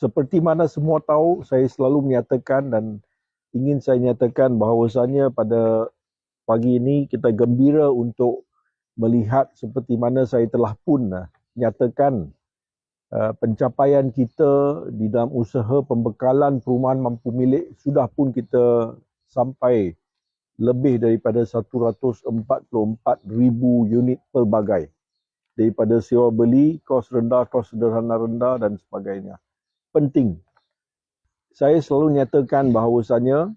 Seperti mana semua tahu, saya selalu menyatakan dan ingin saya nyatakan bahawasanya pada pagi ini kita gembira untuk melihat seperti mana saya telah pun nyatakan pencapaian kita di dalam usaha pembekalan perumahan mampu milik sudah pun kita sampai lebih daripada 144,000 unit pelbagai. Daripada sewa beli, kos rendah, kos sederhana rendah dan sebagainya. Penting. Saya selalu nyatakan bahawasanya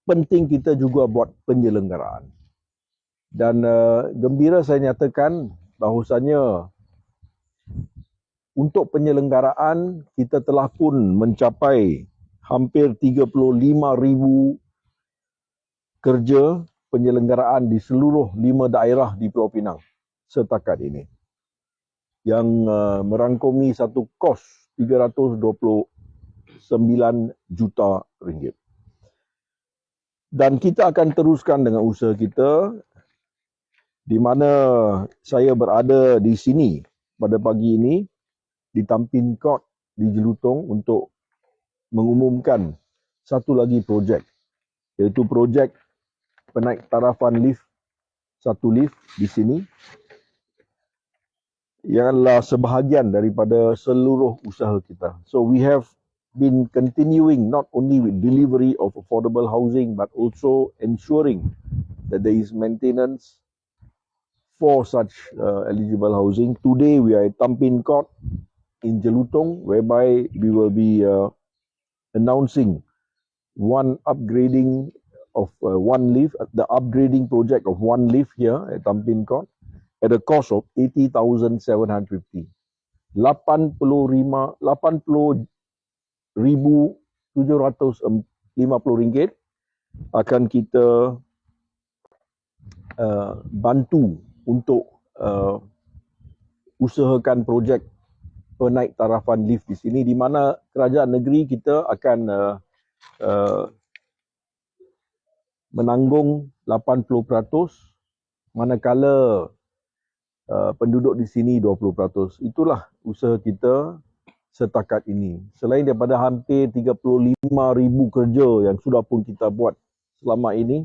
penting kita juga buat penyelenggaraan. Dan gembira saya nyatakan bahawasanya untuk penyelenggaraan kita telah pun mencapai hampir 35,000 kerja penyelenggaraan di seluruh 5 daerah di Pulau Pinang setakat ini. Yang merangkumi satu kos 329 juta ringgit. Dan kita akan teruskan dengan usaha kita di mana saya berada di sini pada pagi ini di Tampin Court di Jelutong untuk mengumumkan satu lagi projek, iaitu projek penaik tarafan lift, satu lift di sini yang adalah sebahagian daripada seluruh usaha kita. So we have been continuing not only with delivery of affordable housing but also ensuring that there is maintenance for such eligible housing. Today we are at Tampin Court in Jelutong, whereby we will be announcing one upgrading of one lift, the upgrading project of one lift here at Tampin Court at a cost of 80,750. 80,750 ringgit akan kita bantu untuk usahakan projek penaik tarafan lift di sini, di mana kerajaan negeri kita akan menanggung 80%, manakala penduduk di sini 20%. Itulah usaha kita setakat ini. Selain daripada hampir 35,000 kerja yang sudah pun kita buat selama ini,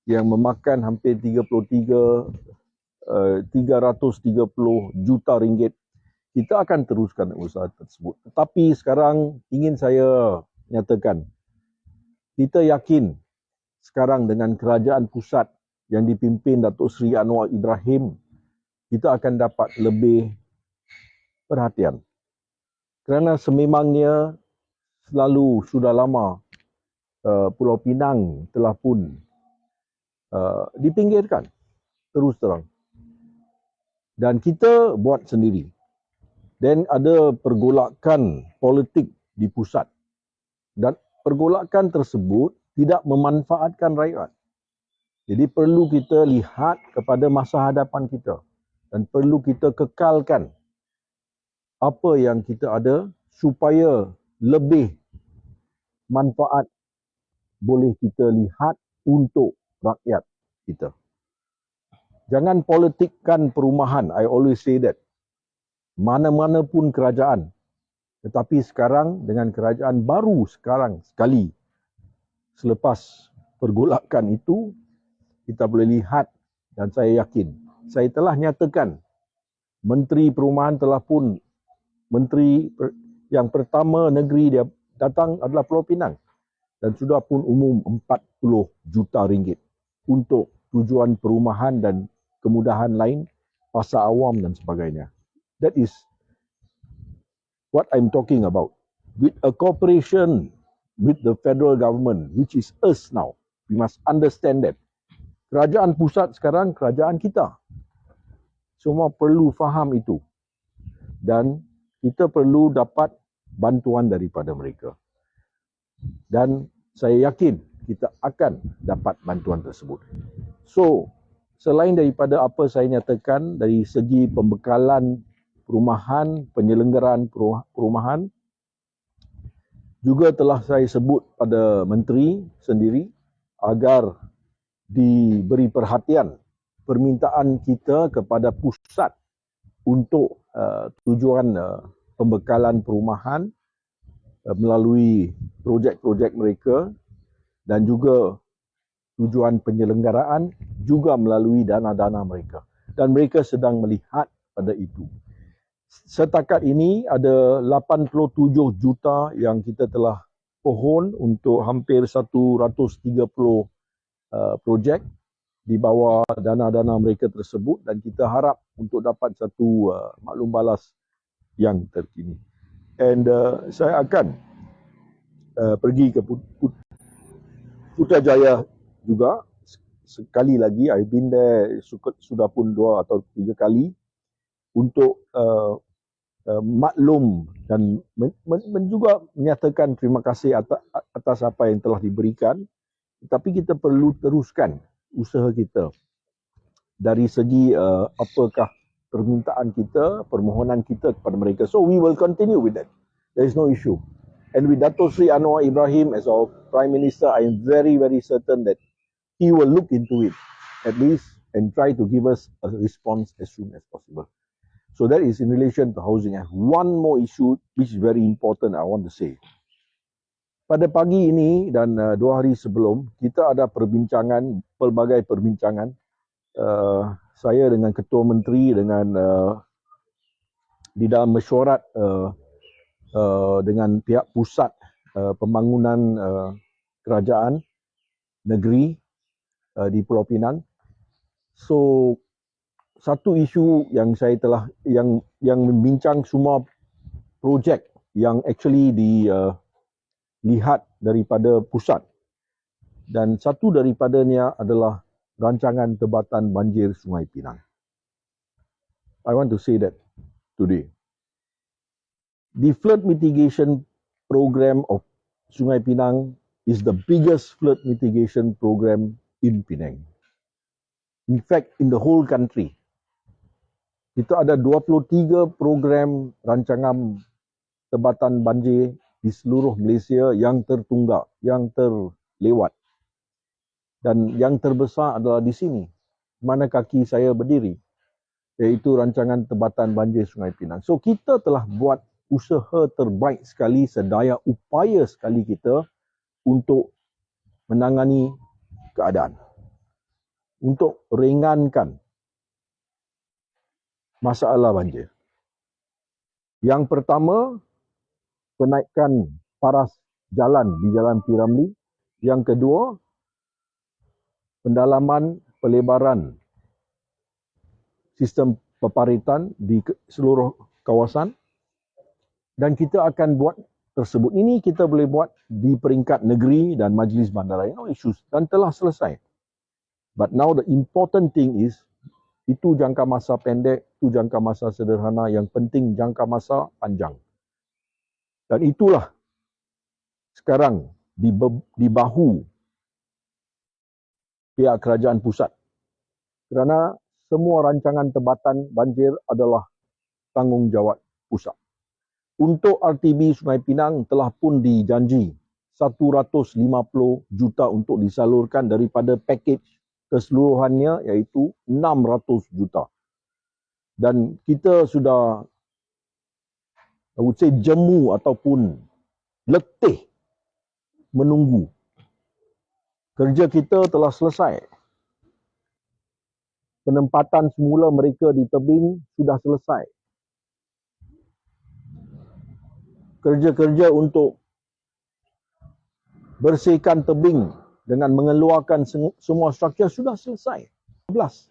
yang memakan hampir 330 juta ringgit, kita akan teruskan usaha tersebut. Tetapi sekarang ingin saya nyatakan, kita yakin sekarang dengan kerajaan pusat yang dipimpin Datuk Seri Anwar Ibrahim, kita akan dapat lebih perhatian. Kerana sememangnya selalu sudah lama Pulau Pinang telah pun dipinggirkan, terus terang. Dan kita buat sendiri. Dan ada pergolakan politik di pusat. Dan pergolakan tersebut tidak memanfaatkan rakyat. Jadi perlu kita lihat kepada masa hadapan kita. Dan perlu kita kekalkan apa yang kita ada supaya lebih manfaat boleh kita lihat untuk rakyat kita. Jangan politikkan perumahan. I always say that. Mana-mana pun kerajaan. Tetapi sekarang dengan kerajaan baru sekarang sekali, selepas pergolakan itu, kita boleh lihat dan saya yakin, saya telah nyatakan, Menteri Perumahan telah pun, Menteri yang pertama negeri dia datang adalah Pulau Pinang. Dan sudah pun umum 40 juta ringgit untuk tujuan perumahan dan kemudahan lain, pasar awam dan sebagainya. That is what I'm talking about. With a cooperation with the federal government, which is us now, we must understand that. Kerajaan pusat sekarang, kerajaan kita. Semua perlu faham itu. Dan kita perlu dapat bantuan daripada mereka. Dan saya yakin kita akan dapat bantuan tersebut. So, selain daripada apa saya nyatakan dari segi pembekalan perumahan, penyelenggaraan perumahan, juga telah saya sebut pada menteri sendiri agar diberi perhatian permintaan kita kepada pusat untuk tujuan pembekalan perumahan melalui projek-projek mereka dan juga tujuan penyelenggaraan juga melalui dana-dana mereka. Dan mereka sedang melihat pada itu. Setakat ini ada 87 juta yang kita telah pohon untuk hampir 130 projek di bawah dana-dana mereka tersebut, dan kita harap untuk dapat satu maklum balas yang terkini. And saya akan pergi ke Putrajaya juga sekali lagi. I've been there sudah pun 2 atau 3 kali untuk maklum dan juga menyatakan terima kasih atas apa yang telah diberikan. Tapi kita perlu teruskan usaha kita dari segi apakah permintaan kita, permohonan kita kepada mereka. So we will continue with that. There is no issue. And with Dato' Sri Anwar Ibrahim as our Prime Minister, I am very, very certain that he will look into it at least and try to give us a response as soon as possible. So that is in relation to housing. And one more issue which is very important I want to say. Pada pagi ini dan 2 hari sebelum, kita ada pelbagai perbincangan. Saya dengan Ketua Menteri dengan di dalam mesyuarat dengan pihak pusat pembangunan kerajaan negeri di Pulau Pinang. So satu isu yang saya telah yang membincang semua projek yang actually dilihat daripada pusat, dan satu daripadanya adalah rancangan tebatan banjir Sungai Pinang. I want to say that today. The flood mitigation program of Sungai Pinang is the biggest flood mitigation program in Penang. In fact, in the whole country. Kita ada 23 program rancangan tebatan banjir di seluruh Malaysia yang tertunggak, yang terlewat. Dan yang terbesar adalah di sini, mana kaki saya berdiri, iaitu rancangan tebatan banjir Sungai Pinang. So kita telah buat usaha terbaik sekali, sedaya upaya sekali kita untuk menangani keadaan, untuk ringankan masalah banjir. Yang pertama, penaikan paras jalan di Jalan P. Ramlee. Yang kedua, pendalaman pelebaran sistem peparitan di seluruh kawasan. Dan kita akan buat tersebut. Ini kita boleh buat di peringkat negeri dan majlis bandaraya, no issues, dan telah selesai. But now the important thing is, itu jangka masa pendek, itu jangka masa sederhana, yang penting jangka masa panjang. Dan itulah sekarang di bahu pihak kerajaan pusat. Kerana semua rancangan tebatan banjir adalah tanggungjawab pusat. Untuk RTB Sungai Pinang telah pun dijanji 150 juta untuk disalurkan daripada pakej keseluruhannya, iaitu 600 juta. Dan kita sudah, I would say, jemu ataupun letih menunggu. Kerja kita telah selesai. Penempatan semula mereka di tebing sudah selesai. Kerja-kerja untuk bersihkan tebing dengan mengeluarkan semua struktur sudah selesai. 11.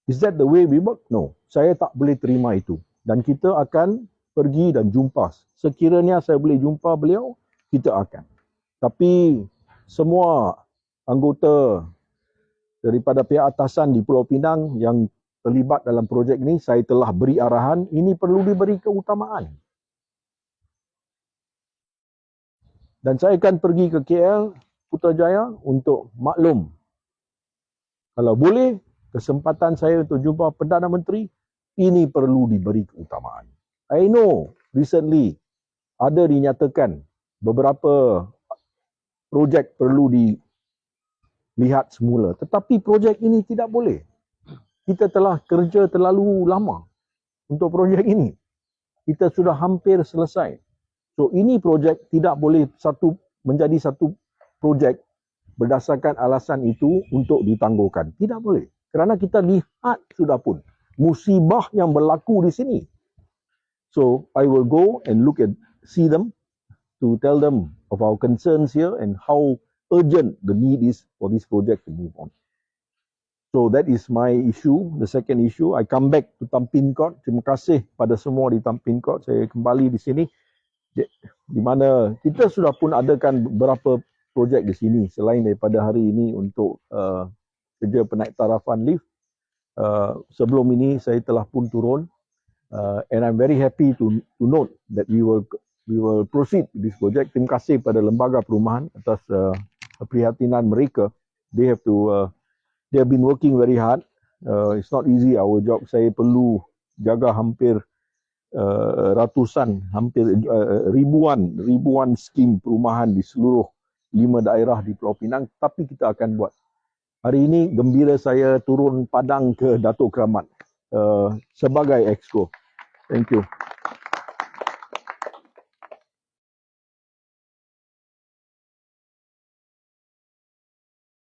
Is that the way we work? No. Saya tak boleh terima itu. Dan kita akan pergi dan jumpa. Sekiranya saya boleh jumpa beliau, kita akan. Tapi semua anggota daripada pihak atasan di Pulau Pinang yang terlibat dalam projek ini, saya telah beri arahan, ini perlu diberi keutamaan. Dan saya akan pergi ke KL, Putrajaya untuk maklum. Kalau boleh, kesempatan saya untuk jumpa Perdana Menteri, ini perlu diberi keutamaan. I know, recently, ada dinyatakan beberapa projek perlu dilihat semula. Tetapi projek ini tidak boleh. Kita telah kerja terlalu lama untuk projek ini. kita sudah hampir selesai. So ini projek tidak boleh menjadi satu projek berdasarkan alasan itu untuk ditangguhkan. Tidak boleh. Kerana kita lihat sudah pun musibah yang berlaku di sini. So I will go and see them to tell them of our concerns here and how urgent the need is for this project to move on. So that is my issue. The second issue, I come back to Tampin Court. Terima kasih pada semua di Tampin Court. Saya kembali di sini di mana kita sudah pun adakan beberapa projek di sini selain daripada hari ini untuk kerja penaik tarafan lift. Sebelum ini saya telah pun turun and I'm very happy to note that we will proceed with this project. Terima kasih pada Lembaga Perumahan atas keprihatinan mereka. They have been working very hard. It's not easy our job. Saya perlu jaga hampir ribuan skim perumahan di seluruh 5 daerah di Pulau Pinang, tapi kita akan buat. Hari ini gembira saya turun padang ke Datuk Keramat sebagai exco. Thank you.